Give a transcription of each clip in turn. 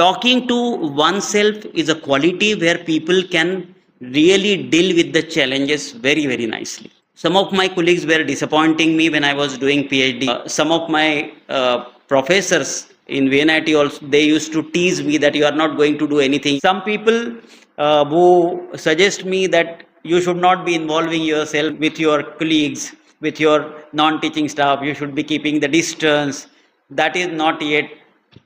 talking to oneself is a quality where people can really deal with the challenges very very nicely. Some of my colleagues were disappointing me when I was doing PhD. Some of my professors in VNIT also, they used to tease me that you are not going to do anything. Some people who suggest me that you should not be involving yourself with your colleagues, with your non-teaching staff, you should be keeping the distance. That is not yet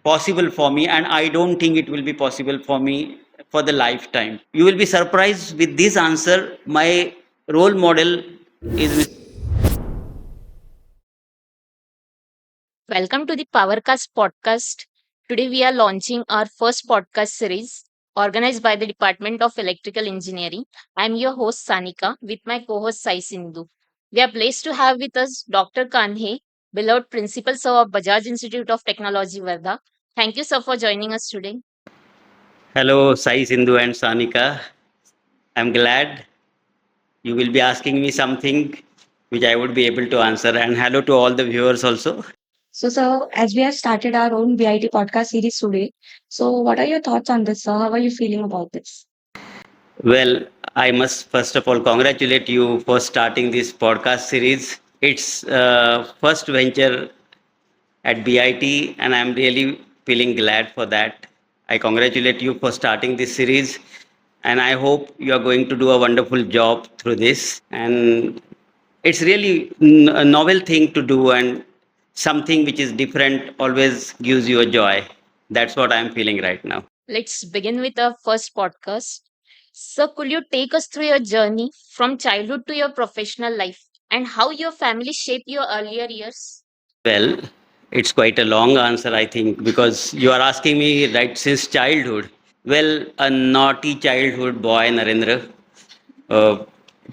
possible for me, and I don't think it will be possible for me for the lifetime. You will be surprised with this answer. My role model is Welcome to the PowerCast podcast. Today we are launching our first podcast series organized by the Department of Electrical Engineering. I am your host Sanika with my co-host Sai Sindhu. We are pleased to have with us Dr. Kanhe, beloved principal sir of Bajaj Institute of Technology, Wardha. Thank you sir for joining us today. hello Sai Sindhu and Sanika. I'm glad you will be asking me something which I would be able to answer, and hello to all the viewers also. So, sir, as we have started our own VIT podcast series today, so what are your thoughts on this, sir? How are you feeling about this? Well, I must first of all congratulate you for starting this podcast series. It's first venture at BIT, and I'm really feeling glad for that. I congratulate you for starting this series, and I hope you are going to do a wonderful job through this. And it's really a novel thing to do, and something which is different always gives you a joy. That's what I'm feeling right now. Let's begin with our first podcast. Sir, could you take us through your journey from childhood to your professional life and how your family shaped your earlier years? Well, it's quite a long answer, I think, because you are asking me right since childhood. Well, a naughty childhood boy, Narendra, uh,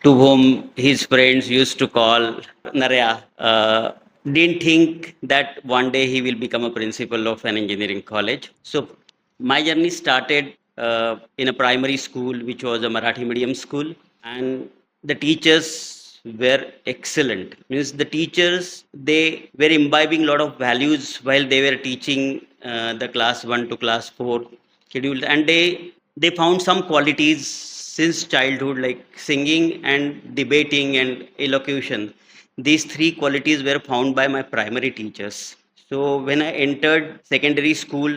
to whom his friends used to call Naraya, didn't think that one day he will become a principal of an engineering college. So my journey started in a primary school, which was a Marathi medium school, and the teachers were excellent. Means the teachers, they were imbibing a lot of values while they were teaching the class 1 to class 4 schedule, and they found some qualities since childhood like singing and debating and elocution. These three qualities were found by my primary teachers. So when I entered secondary school,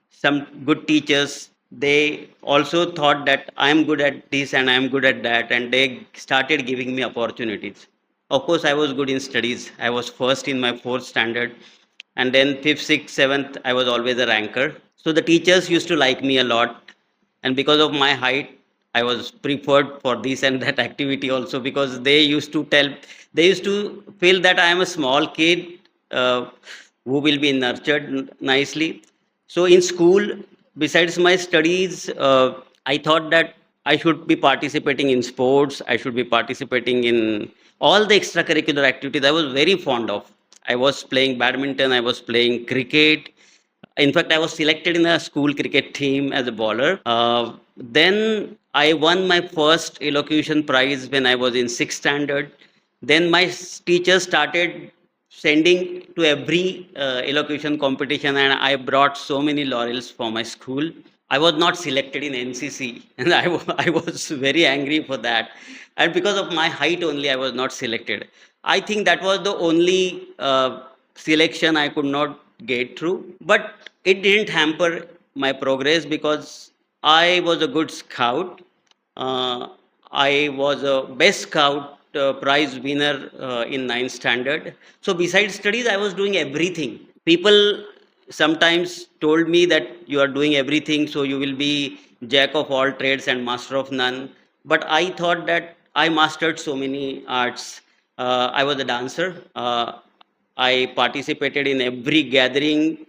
some good teachers, they also thought that I am good at this and I am good at that, and they started giving me opportunities. Of course, I was good in studies. I was first in my fourth standard, and then fifth, sixth, seventh, I was always a ranker. So the teachers used to like me a lot, and because of my height, I was preferred for this and that activity also, because they used to feel that I am a small kid uh, who will be nurtured nicely. So in school, besides my studies, I thought that I should be participating in sports. I should be participating in all the extracurricular activities I was very fond of. I was playing badminton. I was playing cricket. In fact, I was selected in a school cricket team as a bowler. Then I won my first elocution prize when I was in sixth standard. Then my teachers started sending to every elocution competition, and I brought so many laurels for my school. I was not selected in NCC, and I was very angry for that. And because of my height only, I was not selected. I think that was the only selection I could not get through. But it didn't hamper my progress because I was a good scout. Uh, I was a best scout prize winner in ninth standard. So besides studies, I was doing everything. People sometimes told me that you are doing everything, so you will be jack of all trades and master of none. But I thought that I mastered so many arts. I was a dancer. I participated in every gathering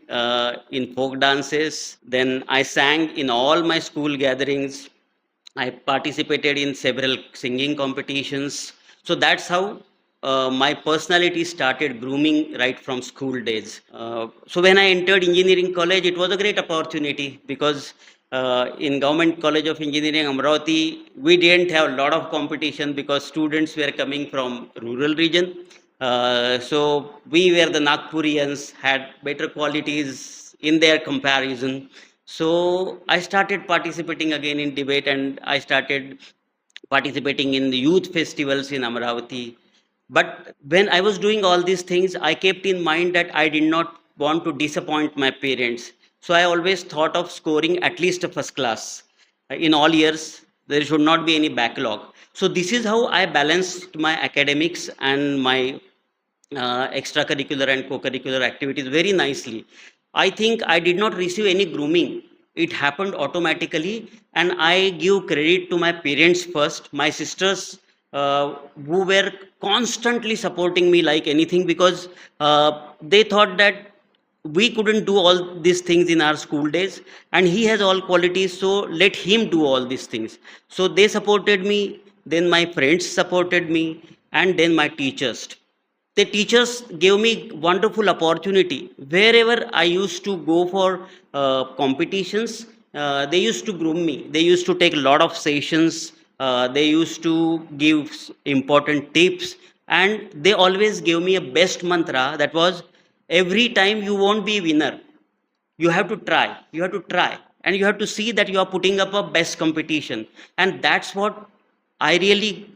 in folk dances. Then I sang in all my school gatherings. I participated in several singing competitions. So that's how my personality started grooming right from school days. So when I entered engineering college, it was a great opportunity because in Government College of Engineering Amravati, we didn't have a lot of competition because students were coming from rural region. So we were the Nagpurians, had better qualities in their comparison. So I started participating again in debate, and I started participating in the youth festivals in Amaravati. But when I was doing all these things, I kept in mind that I did not want to disappoint my parents. So I always thought of scoring at least a first class. In all years, there should not be any backlog. So this is how I balanced my academics and my extracurricular and co-curricular activities very nicely. I think I did not receive any grooming. It happened automatically, and I give credit to my parents first, my sisters, who were constantly supporting me like anything, because they thought that we couldn't do all these things in our school days, and he has all qualities, so let him do all these things. So they supported me, then my friends supported me, and then my teachers. The teachers gave me wonderful opportunity wherever I used to go for competitions. They used to groom me, they used to take a lot of sessions, they used to give important tips, and they always gave me a best mantra, that was, every time you won't be winner, you have to try, you have to try, and you have to see that you are putting up a best competition. And that's what I really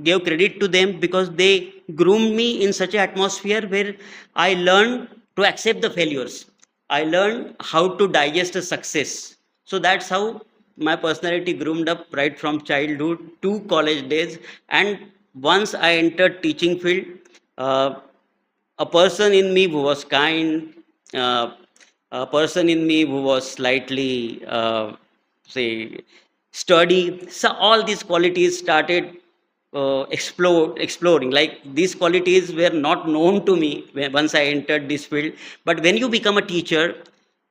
gave credit to them, because they groomed me in such an atmosphere where I learned to accept the failures, I learned how to digest a success. So that's how my personality groomed up right from childhood to college days. And once I entered teaching field, uh, a person in me who was kind, uh, a person in me who was slightly, say, sturdy. So all these qualities started exploring. Like, these qualities were not known to me once I entered this field. But when you become a teacher,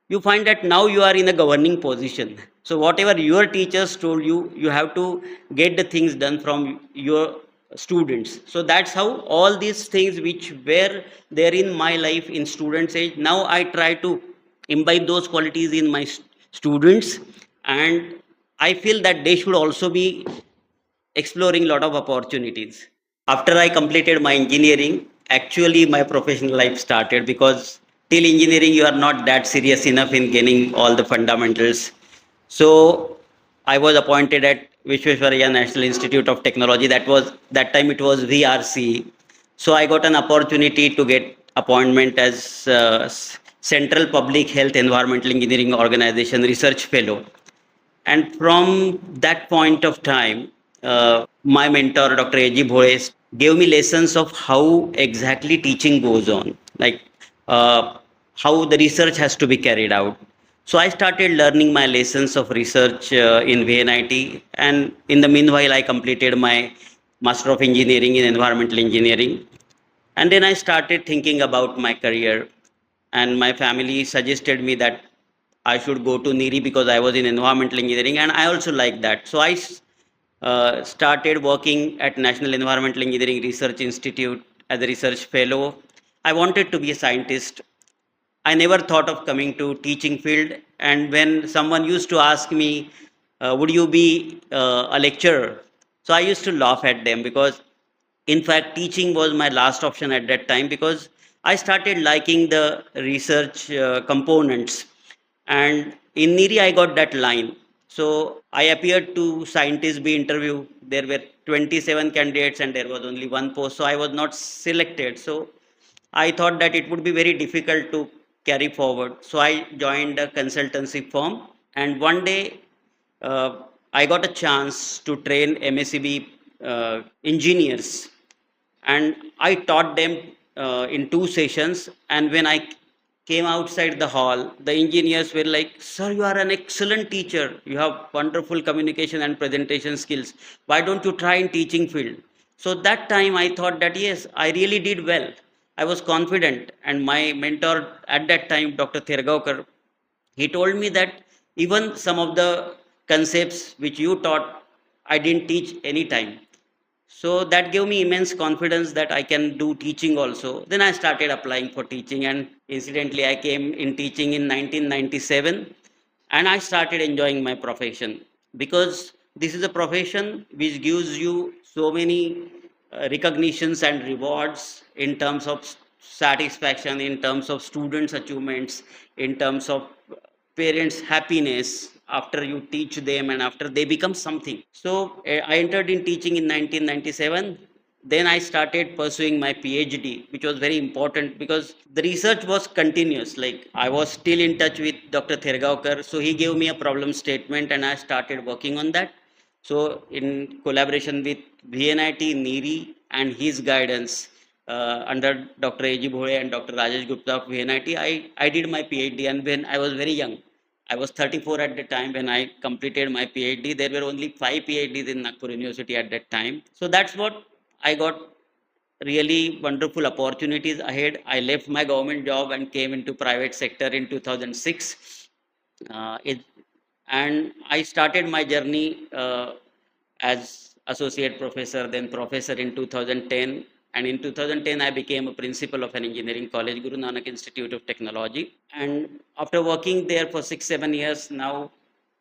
you find that now you are in a governing position. So whatever your teachers told you, you have to get the things done from your students. So that's how all these things which were there in my life in students age, now I try to imbibe those qualities in my students. And I feel that they should also be exploring a lot of opportunities. After I completed my engineering, actually my professional life started, because till engineering you are not that serious enough in gaining all the fundamentals. So I was appointed at Vishwesvaraya National Institute of Technology. That time it was VRC. So I got an opportunity to get appointment as Central Public Health Environmental Engineering Organization Research Fellow. And from that point of time, my mentor, Dr. A.G. Bhole, gave me lessons of how exactly teaching goes on, like how the research has to be carried out. So I started learning my lessons of research in VNIT, and in the meanwhile, I completed my Master of Engineering in Environmental Engineering. And then I started thinking about my career, and my family suggested me that I should go to NIRI because I was in environmental engineering, and I also like that. So I started working at National Environmental Engineering Research Institute as a research fellow. I wanted to be a scientist. I never thought of coming to teaching field. And when someone used to ask me, would you be a lecturer? So I used to laugh at them, because in fact teaching was my last option at that time, because I started liking the research components. And in NIRI I got that line. So I appeared to scientists be interviewed. There were 27 candidates and there was only one post. So I was not selected. So I thought that it would be very difficult to carry forward. So I joined a consultancy firm. And one day I got a chance to train MSCB engineers, and I taught them in two sessions. And when I came outside the hall, the engineers were like, "Sir, you are an excellent teacher. You have wonderful communication and presentation skills. Why don't you try in teaching field?" So that time I thought that yes, I really did well. I was confident, and my mentor at that time, Dr. Thergaukar, he told me that even some of the concepts which you taught, I didn't teach any time. So that gave me immense confidence that I can do teaching also. Then I started applying for teaching, and incidentally I came in teaching in 1997, and I started enjoying my profession, because this is a profession which gives you so many recognitions and rewards in terms of satisfaction, in terms of students' achievements, in terms of parents happiness after you teach them and after they become something. So I entered in teaching in 1997. Then I started pursuing my PhD, which was very important because the research was continuous. Like, I was still in touch with Dr. Thergaonkar, so he gave me a problem statement and I started working on that. So in collaboration with VNIT NEERI and his guidance, under Dr. A.G. Bhole and Dr. Rajesh Gupta of VNIT, I did my PhD. And when I was very young, I was 34 at the time when I completed my PhD. There were only 5 PhDs in Nagpur University at that time. So that's what I got, really wonderful opportunities ahead. I left my government job and came into private sector in 2006. It, and I started my journey as associate professor, then professor in 2010. And in 2010, I became a principal of an engineering college, Guru Nanak Institute of Technology. And after working there for 6, 7 years now,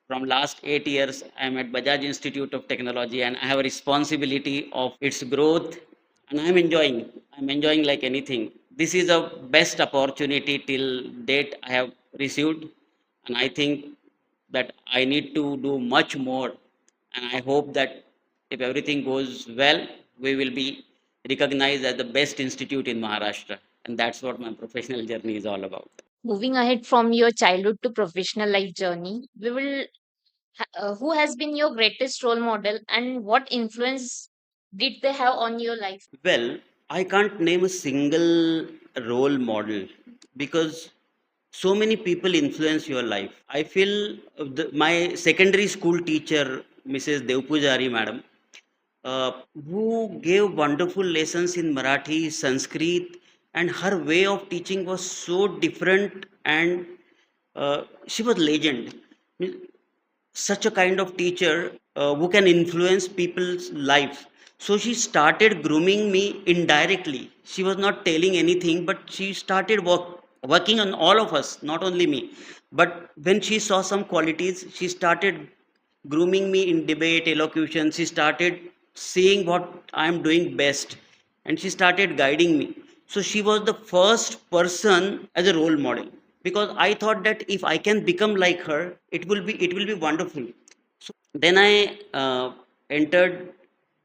from last 8 years, I am at Bajaj Institute of Technology, and I have a responsibility of its growth. And I'm enjoying. I'm enjoying like anything. This is a best opportunity till date I have received, and I think that I need to do much more. And I hope that if everything goes well, we will be recognized as the best institute in Maharashtra. And that's what my professional journey is all about. Moving ahead from your childhood to professional life journey, who has been your greatest role model and what influence did they have on your life? Well, I can't name a single role model because so many people influence your life. I feel my secondary school teacher, Mrs. Devpujari madam, uh, who gave wonderful lessons in Marathi, Sanskrit, and her way of teaching was so different, and she was legend. Such a kind of teacher who can influence people's life. So she started grooming me indirectly. She was not telling anything, but she started working on all of us, not only me. But when she saw some qualities, she started grooming me in debate, elocution. She started seeing what I am doing best, and she started guiding me. So she was the first person as a role model, because I thought that if I can become like her, it will be wonderful. Then I entered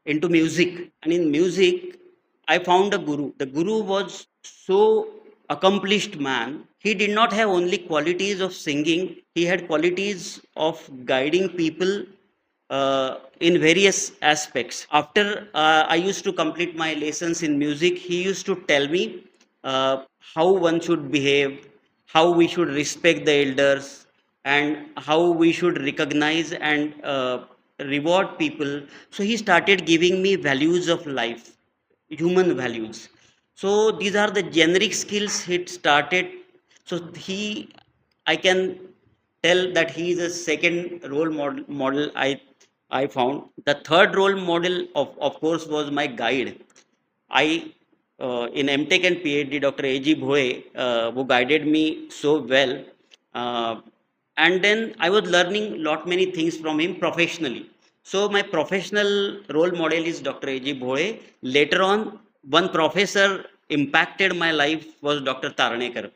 into music, and in music, I found a guru. The guru was so accomplished man. He did not have only qualities of singing; he had qualities of guiding people in various aspects. After I used to complete my lessons in music, he used to tell me how one should behave, how we should respect the elders, and how we should recognize and reward people. So he started giving me values of life, human values. So these are the generic skills he started. So I can tell that he is a second model I found. The third role model, of course, was my guide. I, in MTech and PhD, Dr. A.G. Bhoe, who guided me so well. Uh, and then I was learning lot many things from him professionally. So my professional role model is Dr. A.G. Bhoe. Later on, one professor impacted my life was Dr. Tarnekar,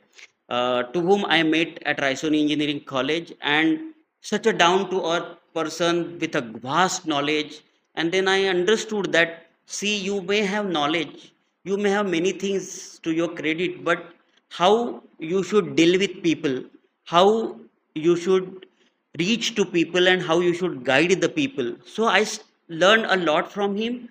to whom I met at Raisoni Engineering College, and such a down to earth person with a vast knowledge. And then I understood that, see, you may have knowledge, you may have many things to your credit, but how you should deal with people, how you should reach to people, and how you should guide the people. So I learned a lot from him,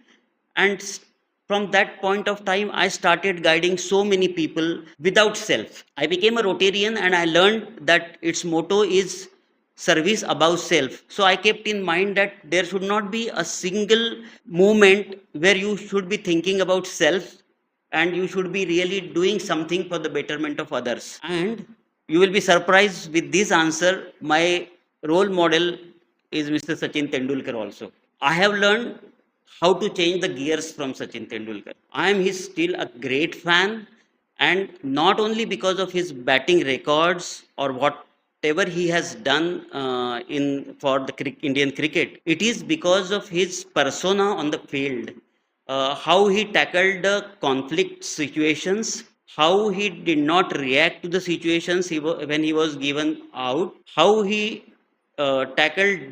and from that point of time, I started guiding so many people without self. I became a Rotarian, and I learned that its motto is service above self. So I kept in mind that there should not be a single moment where you should be thinking about self, and you should be really doing something for the betterment of others. And you will be surprised with this answer. My role model is Mr. Sachin Tendulkar also. I have learned how to change the gears from Sachin Tendulkar. I am his still a great fan, and not only because of his batting records or whatever he has done in for the Indian cricket. It is because of his persona on the field, how he tackled the conflict situations, how he did not react to the situations when he was given out, how he tackled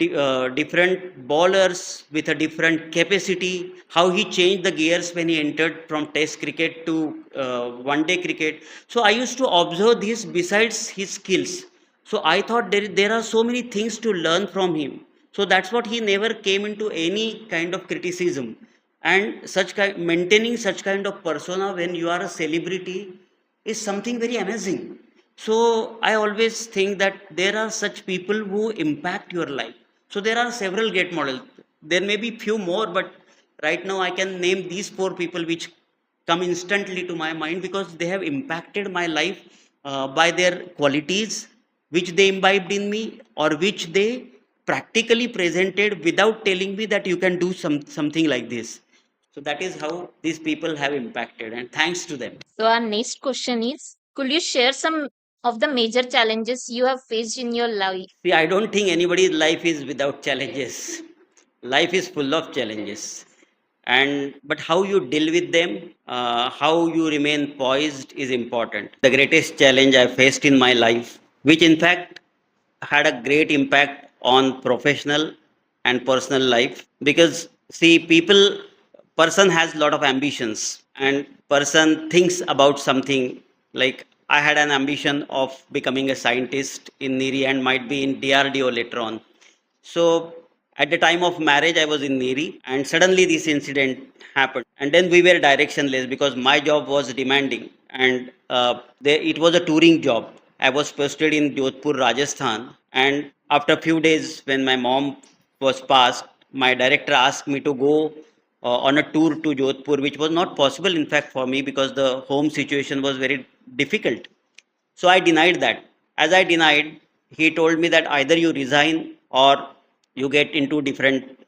different bowlers with a different capacity, how he changed the gears when he entered from test cricket to one day cricket. So I used to observe this besides his skills. So I thought there are so many things to learn from him. So that's what he never came into any kind of criticism. And maintaining such kind of persona when you are a celebrity is something very amazing. So I always think that there are such people who impact your life. So there are several great models. There may be few more, but right now I can name these four people which come instantly to my mind because they have impacted my life by their qualities which they imbibed in me or which they practically presented without telling me that you can do something like this. So that is how these people have impacted, and thanks to them. So, our next question is, could you share some of the major challenges you have faced in your life? See, I don't think anybody's life is without challenges. Life is full of challenges, and but how you deal with them, how you remain poised is important. The greatest challenge I faced in my life, which in fact had a great impact on professional and personal life, because see, person has a lot of ambitions, and person thinks about something. Like, I had an ambition of becoming a scientist in Niri and might be in DRDO later on. So at the time of marriage, I was in Neri, and suddenly this incident happened. And then we were directionless because my job was demanding, and it was a touring job. I was posted in Jodhpur, Rajasthan, and after a few days, when my mom was passed, my director asked me to go on a tour to Jodhpur, which was not possible, in fact, for me because the home situation was very difficult. So I denied that. As I denied, he told me that either you resign or you get into different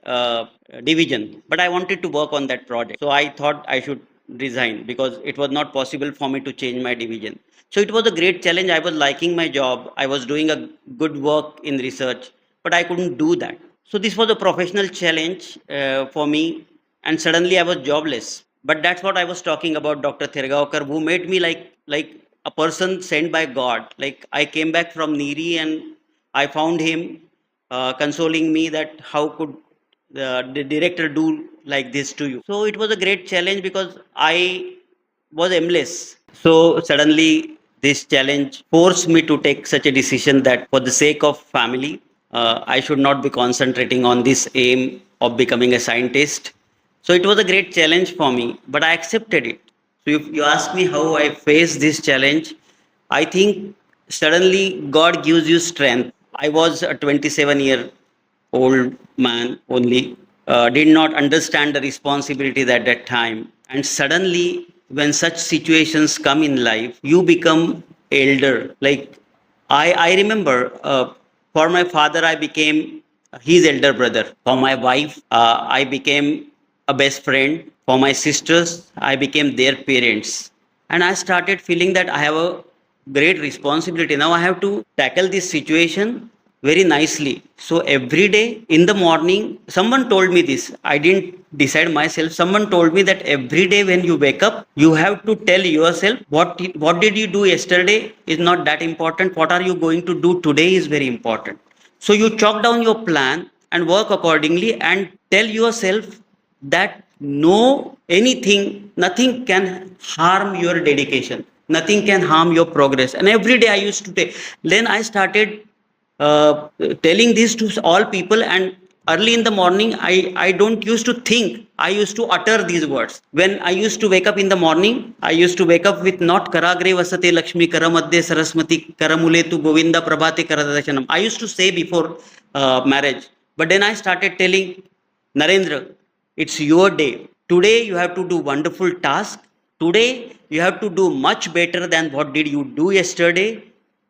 division. But I wanted to work on that project. So I thought I should resign because it was not possible for me to change my division. So it was a great challenge. I was liking my job. I was doing a good work in research, but I couldn't do that. So this was a professional challenge for me, and suddenly I was jobless. But that's what I was talking about, Dr. Thergaonkar, who made me like a person sent by God. Like, I came back from Niri and I found him consoling me that how could the director do like this to you. So it was a great challenge because I was aimless. So suddenly this challenge forced me to take such a decision that for the sake of family, I should not be concentrating on this aim of becoming a scientist. So it was a great challenge for me, but I accepted it. So if you ask me how I faced this challenge, I think suddenly God gives you strength. I was a 27-year-old man only, did not understand the responsibilities at that time. And suddenly, when such situations come in life, you become elder. Like, I remember for my father, I became his elder brother. For my wife, I became a best friend. For my sisters, I became their parents. And I started feeling that I have a great responsibility. Now I have to tackle this situation very nicely. So every day in the morning, someone told me this. I didn't decide myself. Someone told me that every day when you wake up, you have to tell yourself what did you do yesterday is not that important. What are you going to do today is very important. So you chalk down your plan and work accordingly and tell yourself that no anything, nothing can harm your dedication. Nothing can harm your progress. And every day I used to take. Then I started telling this to all people, and early in the morning I don't used to think, I used to utter these words. When I used to wake up in the morning, I used to wake up with not karagre vasate lakshmi karamadde sarasmati karamule tu govinda prabhate karadashanam. I used to say before marriage, but then I started telling, Narendra, it's your day. Today you have to do wonderful task. Today you have to do much better than what did you do yesterday.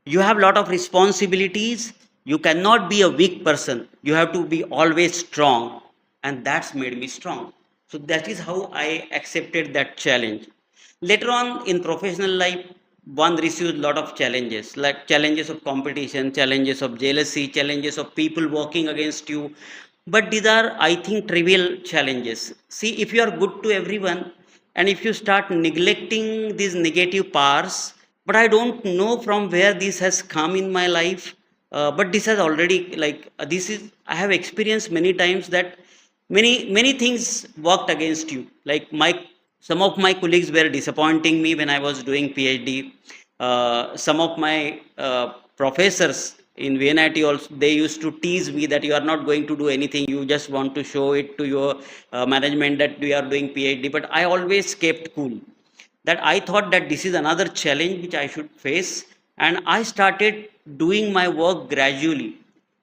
You have a lot of responsibilities. You cannot be a weak person. You have to be always strong. And that's made me strong. So that is how I accepted that challenge. Later on in professional life, one receives a lot of challenges, like challenges of competition, challenges of jealousy, challenges of people working against you. But these are, I think, trivial challenges. See, if you are good to everyone, And if you start neglecting these negative powers, but I don't know from where this has come in my life, but this has already, like, this is, I have experienced many times that many things worked against you. Like, some of my colleagues were disappointing me when I was doing PhD. Some of my professors in VNIT also, they used to tease me that you are not going to do anything, you just want to show it to your management that we are doing PhD. But I always kept cool, that I thought that this is another challenge which I should face, and I started doing my work gradually.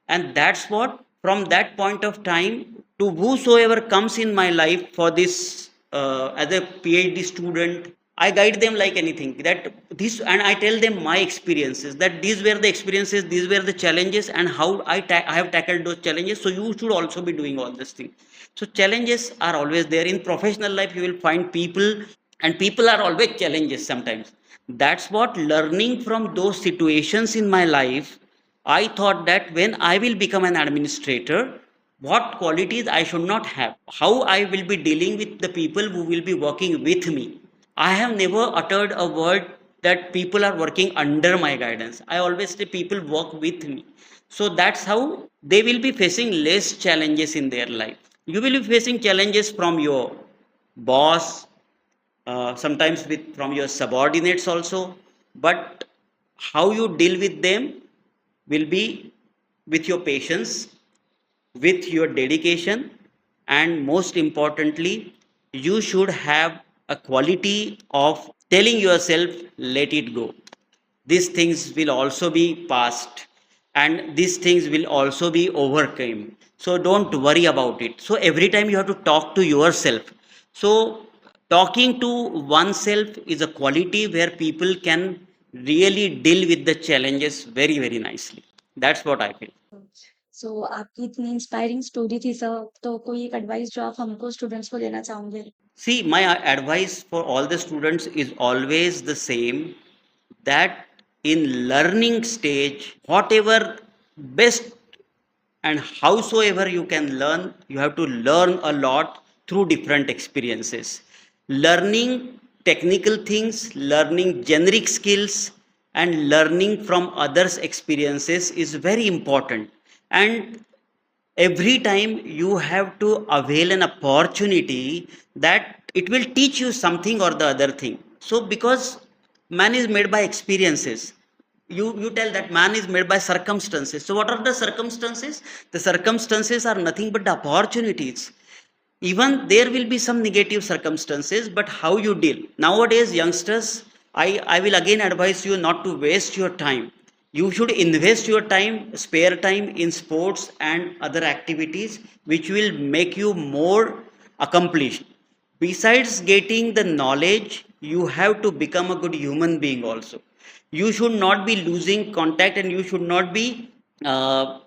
And that's what, from that point of time, to whosoever comes in my life for this as a PhD student, I guide them like anything. That this, and I tell them my experiences. That these were the experiences, these were the challenges, and how I have tackled those challenges. So you should also be doing all this thing. So challenges are always there in professional life. You will find people, and people are always challenges sometimes. That's what, learning from those situations in my life, I thought that when I will become an administrator, what qualities I should not have, how I will be dealing with the people who will be working with me. I have never uttered a word that people are working under my guidance. I always say people work with me. So that's how they will be facing less challenges in their life. You will be facing challenges from your boss, sometimes with from your subordinates also, but how you deal with them will be with your patience, with your dedication, and most importantly, you should have a quality of telling yourself, let it go. These things will also be past, and these things will also be overcome. So don't worry about it. So every time you have to talk to yourself. So talking to oneself is a quality where people can really deal with the challenges very, very nicely. That's what I feel. सो आपकी इतनी inspiring story थी sir, तो कोई एक advice जो आप हमको students को देना चाहोगे? See, my advice for all the students is always the same, that in learning stage, whatever best and howsoever you can learn, you have to learn a lot through different experiences. Learning technical things, learning generic skills, and learning from others' experiences is very important. And every time you have to avail an opportunity that it will teach you something or the other thing. So because man is made by experiences, you tell that man is made by circumstances. So what are the circumstances? The circumstances are nothing but the opportunities. Even there will be some negative circumstances, but how you deal nowadays, youngsters, I will again advise you not to waste your time. You should invest your time, spare time, in sports and other activities which will make you more accomplished. Besides getting the knowledge, you have to become a good human being also. You should not be losing contact, and you should not be uh,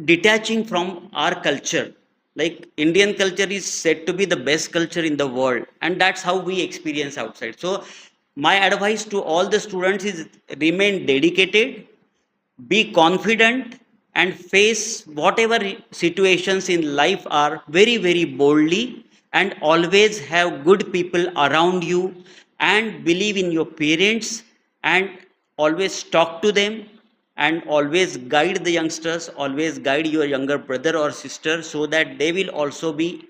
detaching from our culture. Like, Indian culture is said to be the best culture in the world, and that's how we experience outside. So my advice to all the students is, remain dedicated, be confident, and face whatever situations in life are very, very boldly, and always have good people around you, and believe in your parents, and always talk to them, and always guide the youngsters, always guide your younger brother or sister, so that they will also be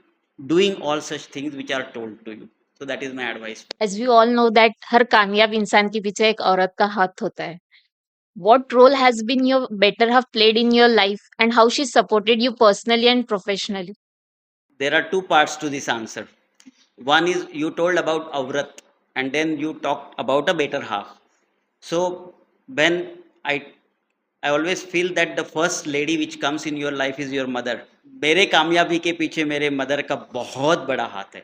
doing all such things which are told to you. So that is my advice. As we all know that हर कामयाब इंसान के पीछे एक औरत का हाथ होता है. What role has been your better half played in your life, and how she supported you personally and professionally? There are two parts to this answer. One is, you told about Avrat, and then you talked about a better half. So when I always feel that the first lady which comes in your life is your mother. मेरे कामयाबी के पीछे मेरे mother का बहुत बड़ा हाथ है.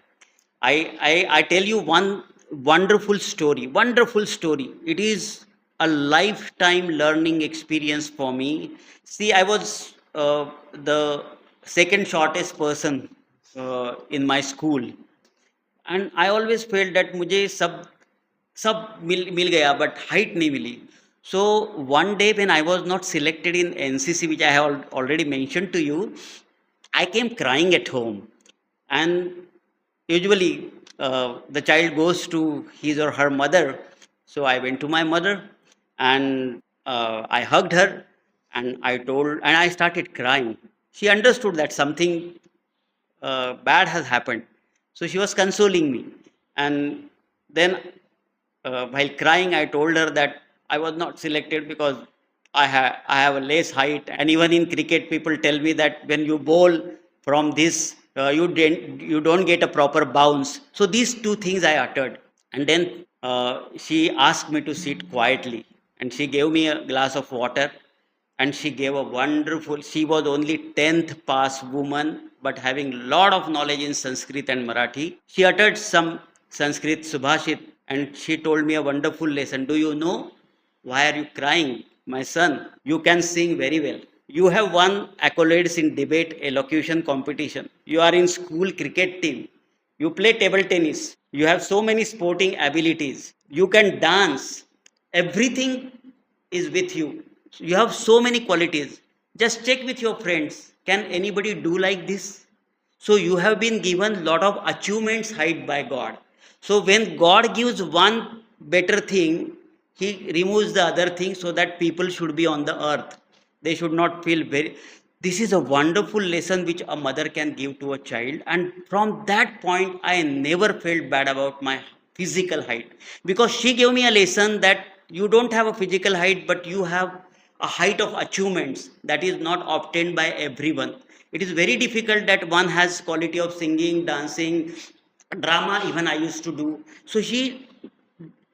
I tell you one wonderful story. Wonderful story. It is a lifetime learning experience for me. See, I was the second shortest person in my school, and I always felt that मुझे सब सब मिल गया, but height नहीं मिली. So one day when I was not selected in NCC, which I have already mentioned to you, I came crying at home. And usually the child goes to his or her mother. So I went to my mother and I hugged her and I started crying. She understood that something bad has happened. So she was consoling me. And then, while crying, I told her that I was not selected because I have a less height. And even in cricket, people tell me that when you bowl from this, you don't get a proper bounce. So these two things I uttered. And then she asked me to sit quietly. And she gave me a glass of water and she gave a wonderful, she was only 10th pass woman but having lot of knowledge in Sanskrit and Marathi. She uttered some Sanskrit subhashit and she told me a wonderful lesson. Do you know why are you crying, my son? You can sing very well. You have won accolades in debate elocution competition. You are in school cricket team. You play table tennis. You have so many sporting abilities. You can dance. Everything is with you. You have so many qualities. Just check with your friends. Can anybody do like this? So you have been given lot of achievements hide by God. So when God gives one better thing, He removes the other thing so that people should be on the earth. They should not feel very. This is a wonderful lesson which a mother can give to a child. And from that point, I never felt bad about my physical height because she gave me a lesson that you don't have a physical height, but you have a height of achievements that is not obtained by everyone. It is very difficult that one has quality of singing, dancing, drama even I used to do. So she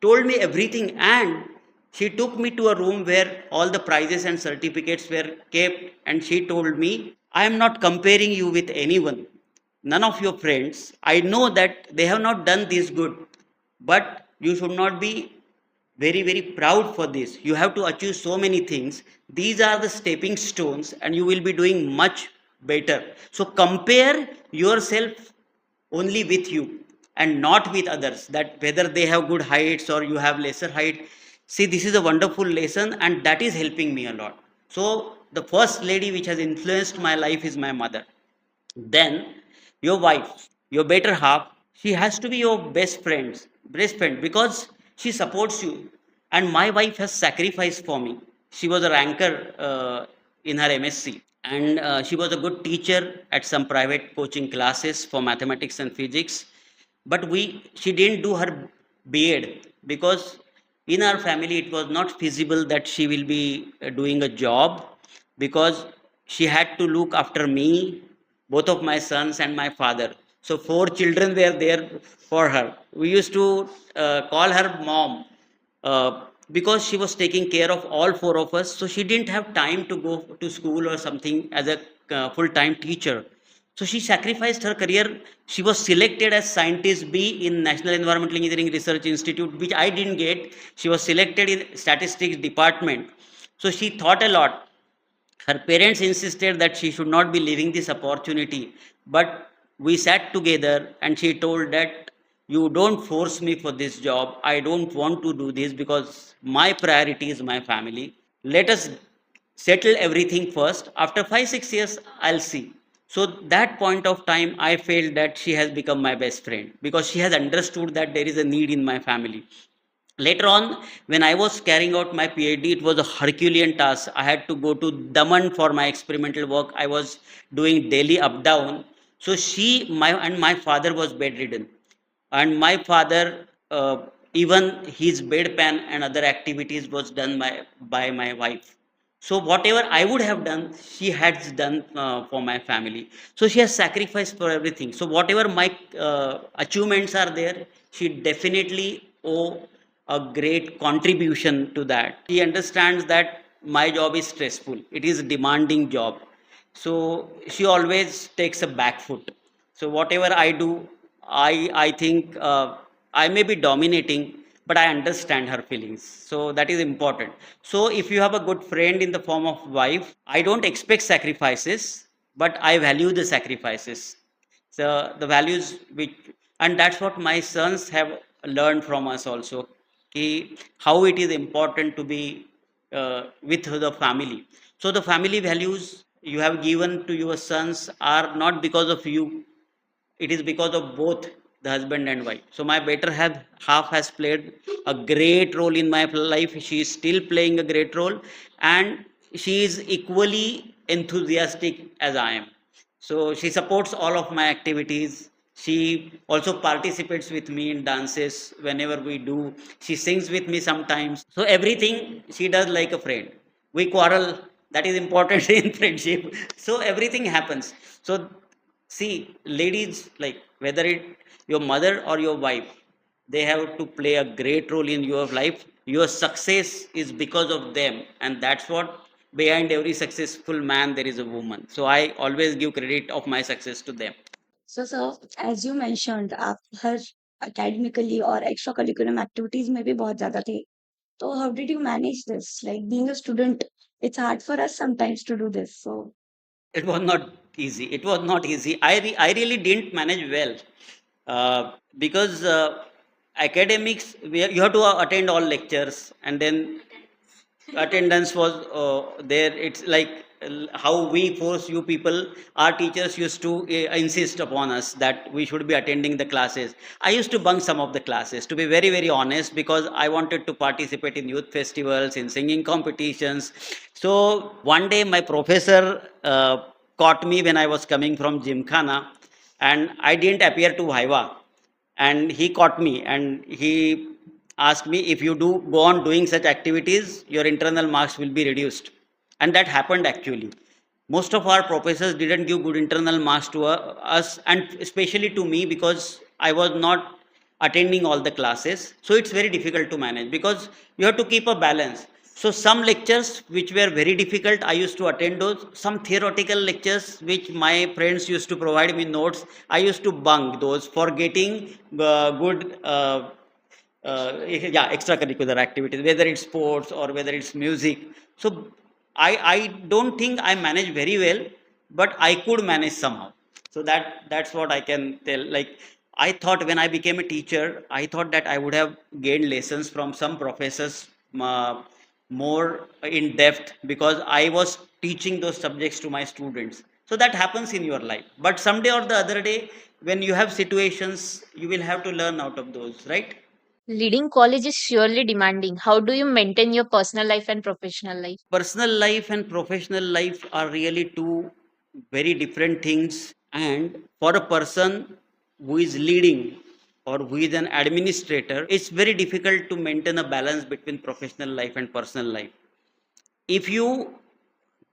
told me everything and she took me to a room where all the prizes and certificates were kept and she told me, I am not comparing you with anyone. None of your friends. I know that they have not done this good, but you should not be very proud for this. You have to achieve so many things. These are the stepping stones and you will be doing much better. So compare yourself only with you and not with others, that whether they have good heights or you have lesser height. See, this is a wonderful lesson and that is helping me a lot. So the first lady which has influenced my life is my mother. Then your wife, your better half, she has to be your best friend because she supports you. And my wife has sacrificed for me. She was a ranker in her MSc, and she was a good teacher at some private coaching classes for mathematics and physics. But she didn't do her B.Ed because in our family it was not feasible that she will be doing a job because she had to look after me, both of my sons and my father. So four children were there for her. We used to call her mom because she was taking care of all four of us. So she didn't have time to go to school or something as a full-time teacher. So she sacrificed her career. She was selected as scientist B in National Environmental Engineering Research Institute, which I didn't get. She was selected in statistics department. So she thought a lot. Her parents insisted that she should not be leaving this opportunity, but we sat together and she told that you don't force me for this job. I don't want to do this because my priority is my family. Let us settle everything first. After 5 6 years, I'll see. So that point of time, I felt that she has become my best friend because she has understood that there is a need in my family. Later on, when I was carrying out my PhD, it was a Herculean task. I had to go to Daman for my experimental work. I was doing daily up down. So my father was bedridden, and my father, even his bedpan and other activities was done by my wife. So whatever I would have done, she has done for my family. So she has sacrificed for everything. So whatever my achievements are there, she definitely owe a great contribution to that. She understands that my job is stressful, it is a demanding job. So she always takes a back foot. So whatever I do, I think I may be dominating, but I understand her feelings. So that is important. So if you have a good friend in the form of wife, I don't expect sacrifices, but I value the sacrifices. So the values which, and that's what my sons have learned from us also, how it is important to be with the family. So the family values you have given to your sons are not because of you, it is because of both the husband and wife. So my better half has played a great role in my life. She is still playing a great role, and she is equally enthusiastic as I am. So she supports all of my activities. She also participates with me in dances whenever we do. She sings with me sometimes. So everything she does like a friend. We quarrel, that is important in friendship. So everything happens. So see, ladies, like whether it your mother or your wife, they have to play a great role in your life. Your success is because of them, and that's what behind every successful man there is a woman. So I always give credit of my success to them. So, sir, as you mentioned, her academically or extracurriculum activities may be बहुत ज़्यादा थे. So, how did you manage this? Like being a student, it's hard for us sometimes to do this. So, It was not easy. It was not easy. I really didn't manage well, because academics, you have to attend all lectures, and then attendance was there. It's like how we force you people. Our teachers used to insist upon us that we should be attending the classes. I used to bunk some of the classes, to be very very honest, because I wanted to participate in youth festivals, in singing competitions. So one day my professor caught me when I was coming from gymkhana, and I didn't appear to viva, and he caught me and he asked me, if you do go on doing such activities, your internal marks will be reduced. And that happened actually. Most of our professors didn't give good internal marks to us, and especially to me, because I was not attending all the classes. So it's very difficult to manage, because you have to keep a balance. So some lectures which were very difficult, I used to attend those. Some theoretical lectures which my friends used to provide me notes, I used to bunk those for getting good yeah, extracurricular activities, whether it's sports or whether it's music. So I don't think I manage very well, but I could manage somehow. So that's what I can tell. Like, I thought when I became a teacher, I thought that I would have gained lessons from some professors, uh, more in depth, because I was teaching those subjects to my students. So that happens in your life, but someday or the other day, when you have situations, you will have to learn out of those, right? Leading college is surely demanding. How do you maintain your personal life and professional life? Personal life and professional life are really two very different things. And for a person who is leading or who is an administrator, it's very difficult to maintain a balance between professional life and personal life. If you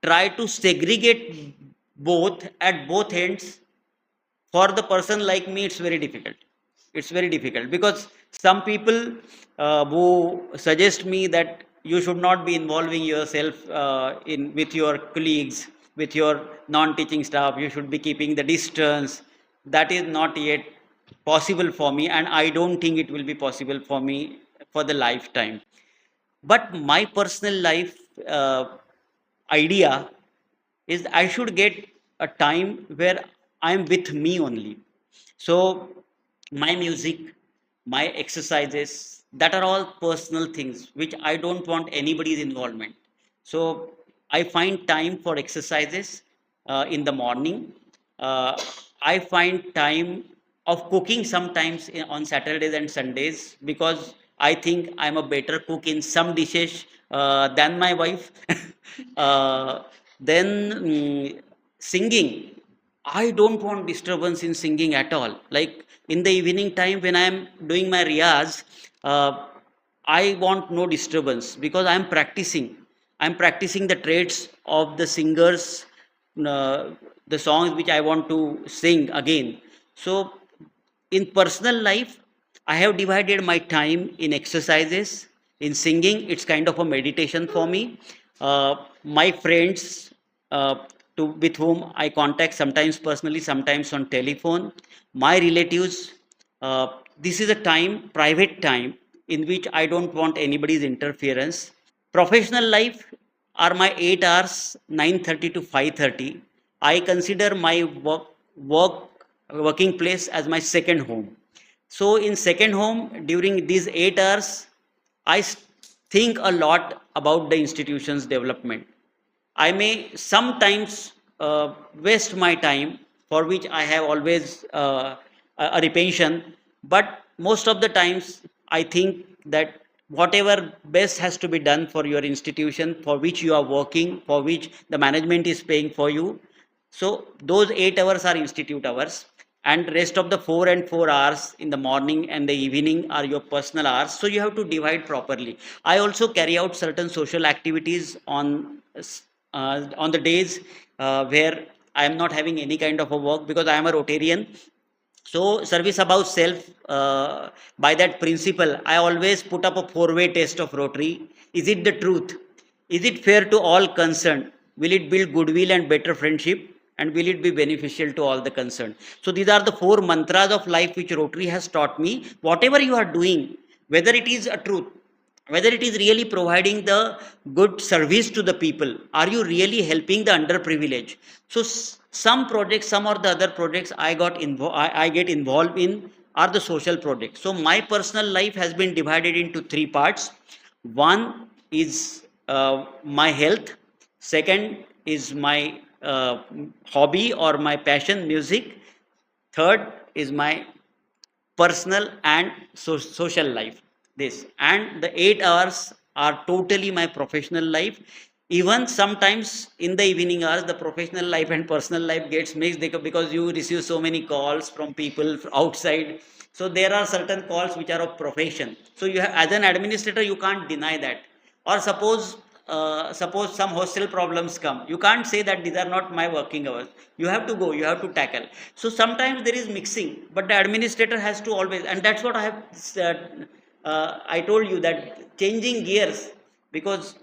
try to segregate both at both ends, for the person like me, it's very difficult. It's very difficult, because some people who suggest me that you should not be involving yourself in with your colleagues, with your non-teaching staff, you should be keeping the distance. That is not yet possible for me, and I don't think it will be possible for me for the lifetime. But my personal life uh, idea is I should get a time where I'm with me only. So my music, my exercises, that are all personal things which I don't want anybody's involvement. So I find time for exercises in the morning. I find time of cooking sometimes on Saturdays and Sundays, because I think I'm a better cook in some dishes than my wife. uh, then singing. I don't want disturbance in singing at all. Like in the evening time when I am doing my riyaz, I want no disturbance, because I am practicing. I am practicing the traits of the singers, uh, the songs which I want to sing again. So in personal life, I have divided my time in exercises, in singing. It's kind of a meditation for me. My friends, with whom I contact sometimes personally, sometimes on telephone, my relatives, uh, this is a time, private time, in which I don't want anybody's interference. Professional life are my 8 hours, 9:30 to 5:30. I consider my work working place as my second home. So in second home, during these 8 hours, I think a lot about the institution's development. I may sometimes waste my time, for which I have always a repention. But most of the times, I think that whatever best has to be done for your institution, for which you are working, for which the management is paying for you, so those 8 hours are institute hours, and rest of the 4 and 4 hours in the morning and the evening are your personal hours. So you have to divide properly. I also carry out certain social activities on the days where I am not having any kind of a work, because I am a Rotarian. So service about self, by that principle, I always put up a four-way test of Rotary. Is it the truth? Is it fair to all concerned? Will it build goodwill and better friendship? And will it be beneficial to all the concerned? So these are the four mantras of life which Rotary has taught me. Whatever you are doing, whether it is a truth, whether it is really providing the good service to the people, are you really helping the underprivileged? So some projects, some or the other projects I get involved in are the social projects. So my personal life has been divided into three parts. One is my health. Second is my hobby or my passion, music. Third is my personal and social life. This and the 8 hours are totally my professional life. Even sometimes in the evening hours, the professional life and personal life gets mixed, because you receive so many calls from people outside. So there are certain calls which are of profession, so you have, as an administrator, you can't deny that. Or suppose some hostel problems come, you can't say that these are not my working hours. You have to go, you have to tackle. So sometimes there is mixing, but the administrator has to always, and that's what I have I told you, that changing gears, because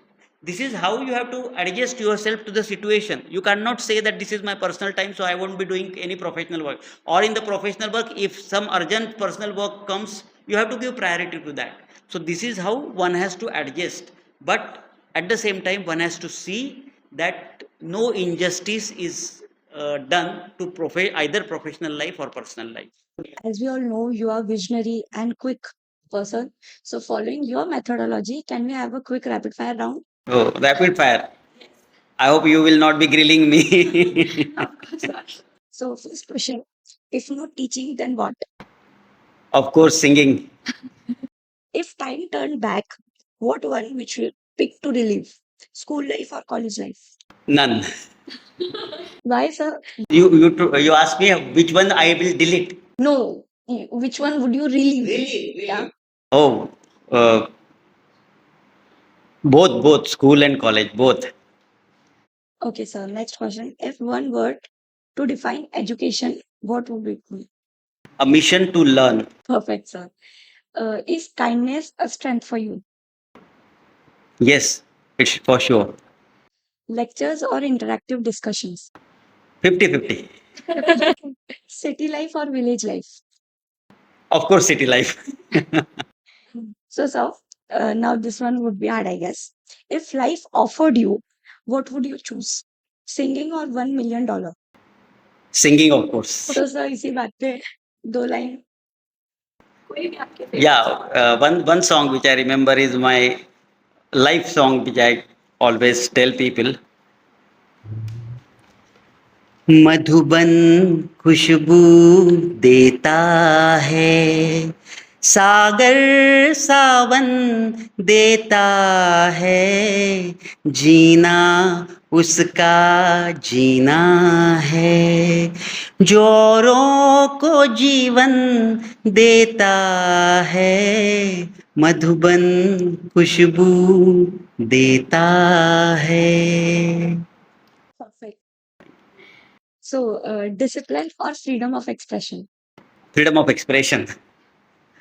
this is how you have to adjust yourself to the situation. You cannot say that this is my personal time, so I won't be doing any professional work. Or in the professional work, if some urgent personal work comes, you have to give priority to that. So this is how one has to adjust. But at the same time, one has to see that no injustice is done to either professional life or personal life. As we all know, you are visionary and quick person. So following your methodology, can we have a quick rapid fire round? Oh, rapid fire. I hope you will not be grilling me. Of course not. So first question, if not teaching, then what? Of course, singing. If time turned back, what one which you pick to relive? School life or college life? None. Why, sir? You ask me which one I will delete. No. Which one would you relive? Yeah. Oh, uh, both school and college, both. Okay, sir. Next question. If one word to define education, what would it be? A mission to learn. Perfect, sir. Is kindness a strength for you? Yes, it's for sure. Lectures or interactive discussions? 50-50. City life or village life? Of course, city life. So, sir, now this one would be hard, I guess. If life offered you, what would you choose? Singing or $1 million? Singing, of course. तो sir इसी बात पे दो line Yeah, one song which I remember is my life song, which I always tell people. Madhuban खुशबू देता है, सागर सावन देता है, जीना उसका जीना है, जोरों को जीवन देता है, मधुबन खुशबू देता है. Perfect. So, discipline or freedom of expression? Freedom of expression.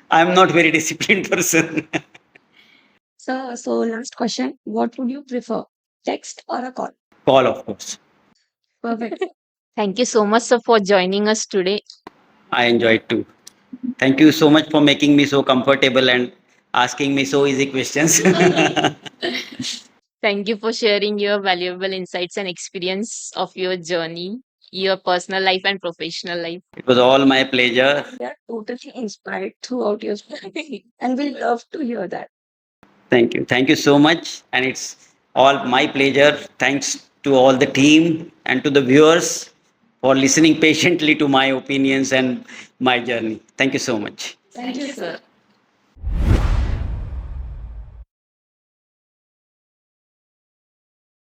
I am not very disciplined person. So last question. What would you prefer? Text or a call? Call, of course. Perfect. Thank you so much, sir, for joining us today. I enjoyed too. Thank you so much for making me so comfortable and asking me so easy questions. Thank you for sharing your valuable insights and experience of your journey, your personal life and professional life. It was all my pleasure. We are totally inspired throughout your story, and we love to hear that. Thank you. Thank you so much. And it's all my pleasure. Thanks to all the team and to the viewers for listening patiently to my opinions and my journey. Thank you so much. Thank you, sir.